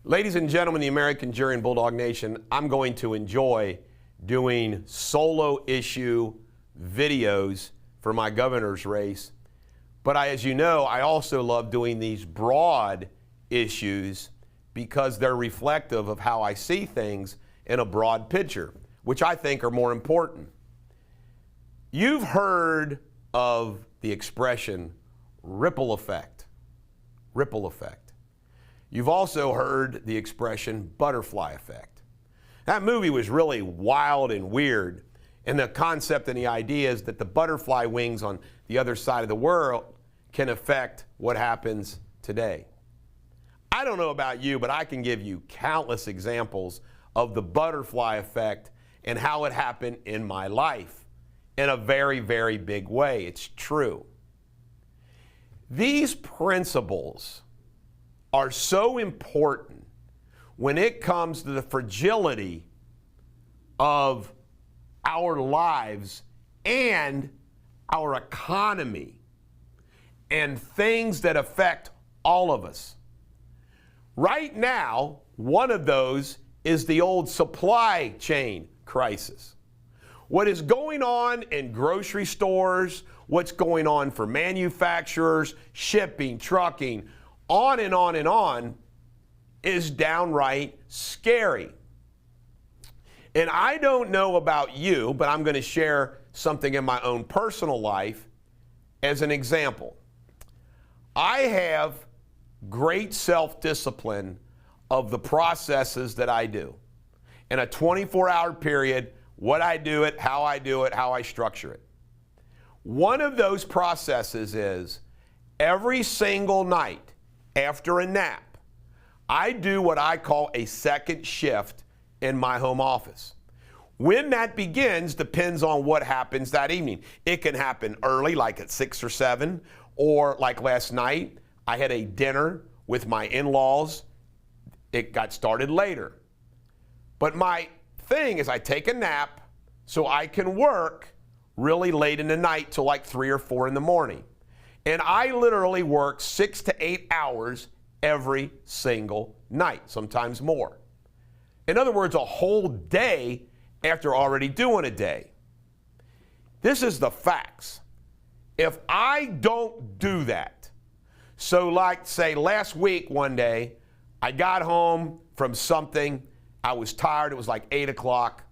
Ladies and gentlemen, the American Jury and Bulldog Nation, I'm going to enjoy doing solo issue videos for my governor's race. But as you know, I also love doing these broad issues because they're reflective of how I see things in a broad picture, which I think are more important. You've heard of the expression ripple effect. Ripple effect. You've also heard the expression butterfly effect. That movie was really wild and weird, and the concept and the idea is that the butterfly wings on the other side of the world can affect what happens today. I don't know about you, but I can give you countless examples of the butterfly effect and how it happened in my life in a very, very big way. It's true. These principles are so important when it comes to the fragility of our lives and our economy and things that affect all of us. Right now, one of those is the old supply chain crisis. What is going on in grocery stores, what's going on for manufacturers, shipping, trucking, on and on and on, is downright scary. And I don't know about you, but I'm going to share something in my own personal life as an example. I have great self-discipline of the processes that I do. In a 24-hour period, what I do it, how I structure it. One of those processes is every single night after a nap, I do what I call a second shift in my home office. When that begins depends on what happens that evening. It can happen early, like at 6 or 7, or like last night, I had a dinner with my in-laws. It got started later. But my thing is I take a nap so I can work really late in the night till like 3 or 4 in the morning. And I literally work 6 to 8 hours every single night, sometimes more. In other words, a whole day after already doing a day. This is the facts. If I don't do that, so like say last week one day, I got home from something, I was tired, it was like 8 o'clock,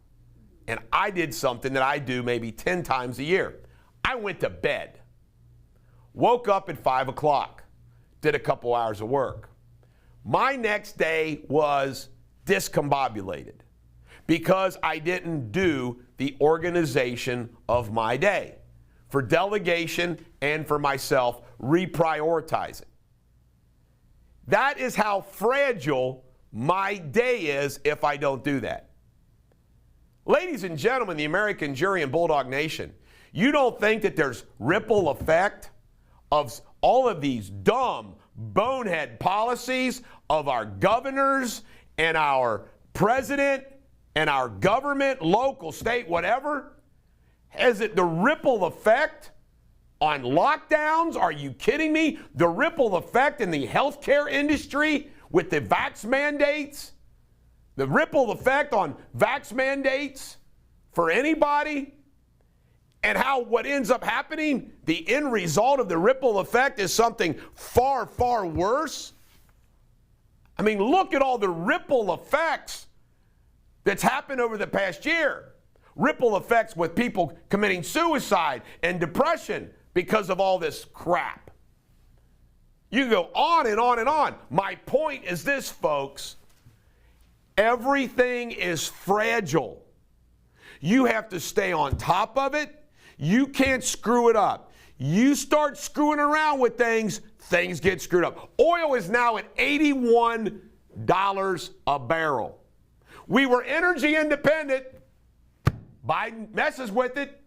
and I did something that I do maybe 10 times a year. I went to bed. Woke up at 5 o'clock, did a couple hours of work. My next day was discombobulated because I didn't do the organization of my day for delegation and for myself reprioritizing. That is how fragile my day is if I don't do that. Ladies and gentlemen, the American Jury and Bulldog Nation, you don't think that there's ripple effect of all of these dumb, bonehead policies of our governors and our president and our government, local, state, whatever? Is it the ripple effect on lockdowns? Are you kidding me? The ripple effect in the healthcare industry with the vax mandates? The ripple effect on vax mandates for anybody? And how what ends up happening, the end result of the ripple effect is something far, far worse. I mean, look at all the ripple effects that's happened over the past year. Ripple effects with people committing suicide and depression because of all this crap. You go on and on and on. My point is this, folks. Everything is fragile. You have to stay on top of it. You can't screw it up. You start screwing around with things, things get screwed up. Oil is now at $81 a barrel. We were energy independent. Biden messes with it.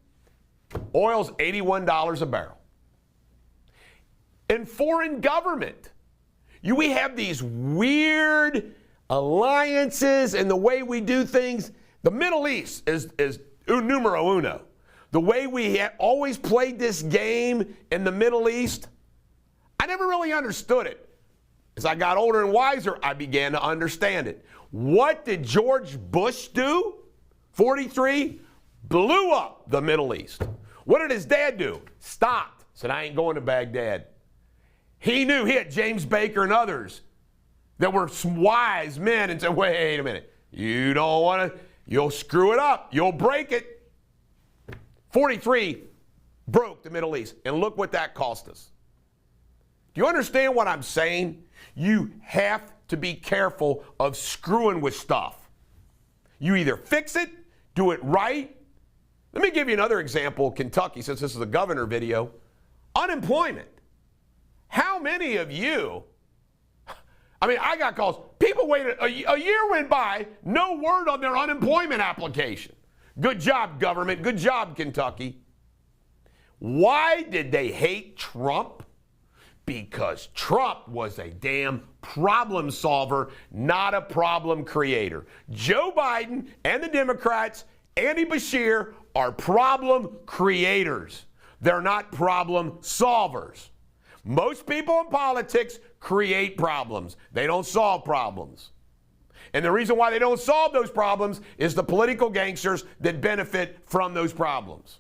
Oil's $81 a barrel. In foreign government, we have these weird alliances and the way we do things. The Middle East is numero uno. The way we always played this game in the Middle East, I never really understood it. As I got older and wiser, I began to understand it. What did George Bush do? 43, blew up the Middle East. What did his dad do? Stopped. Said, I ain't going to Baghdad. He knew, he had James Baker and others that were some wise men and said, wait a minute. You don't want to, you'll screw it up. You'll break it. 43 broke the Middle East. And look what that cost us. Do you understand what I'm saying? You have to be careful of screwing with stuff. You either fix it, do it right. Let me give you another example of Kentucky, since this is a governor video. Unemployment. How many of you, I got calls. People waited, a year went by, no word on their unemployment application. Good job, government. Good job, Kentucky. Why did they hate Trump? Because Trump was a damn problem solver, not a problem creator. Joe Biden and the Democrats, Andy Beshear, are problem creators. They're not problem solvers. Most people in politics create problems. They don't solve problems. And the reason why they don't solve those problems is the political gangsters that benefit from those problems.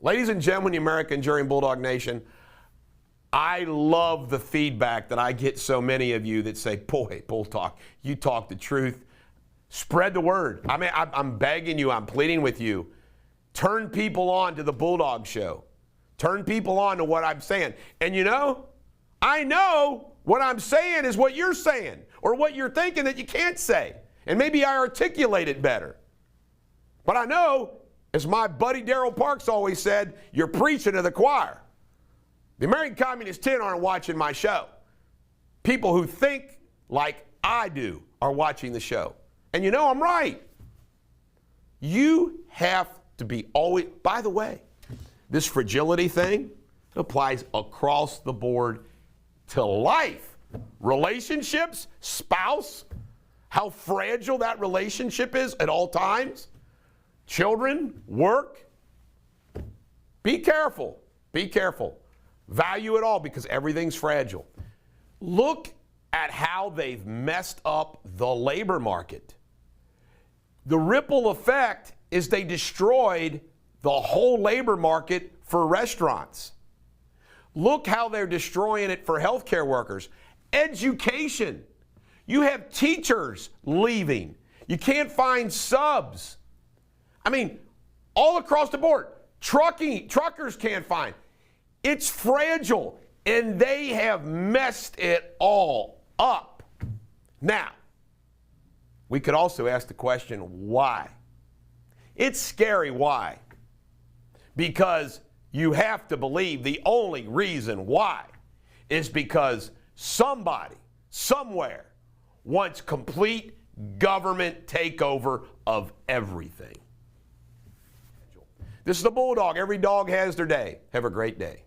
Ladies and gentlemen, the American Jury and Bulldog Nation, I love the feedback that I get so many of you that say, boy, Bulldog, you talk the truth. Spread the word. I'm begging you, I'm pleading with you. Turn people on to the Bulldog Show. Turn people on to what I'm saying. And you know, I know what I'm saying is what you're saying or what you're thinking that you can't say. And maybe I articulate it better. But I know, as my buddy Daryl Parks always said, you're preaching to the choir. The American Communist 10 aren't watching my show. People who think like I do are watching the show. And you know I'm right. You have to be always, by the way, this fragility thing applies across the board to life. Relationships, spouse, how fragile that relationship is at all times. Children, work. Be careful. Be careful. Value it all because everything's fragile. Look at how they've messed up the labor market. The ripple effect is they destroyed the whole labor market for restaurants. Look how they're destroying it for healthcare workers. Education. You have teachers leaving. You can't find subs. All across the board. Truckers can't find. It's fragile, and they have messed it all up. Now, we could also ask the question, why? It's scary why. Because you have to believe the only reason why is because somebody, somewhere, wants complete government takeover of everything. This is the Bulldog. Every dog has their day. Have a great day.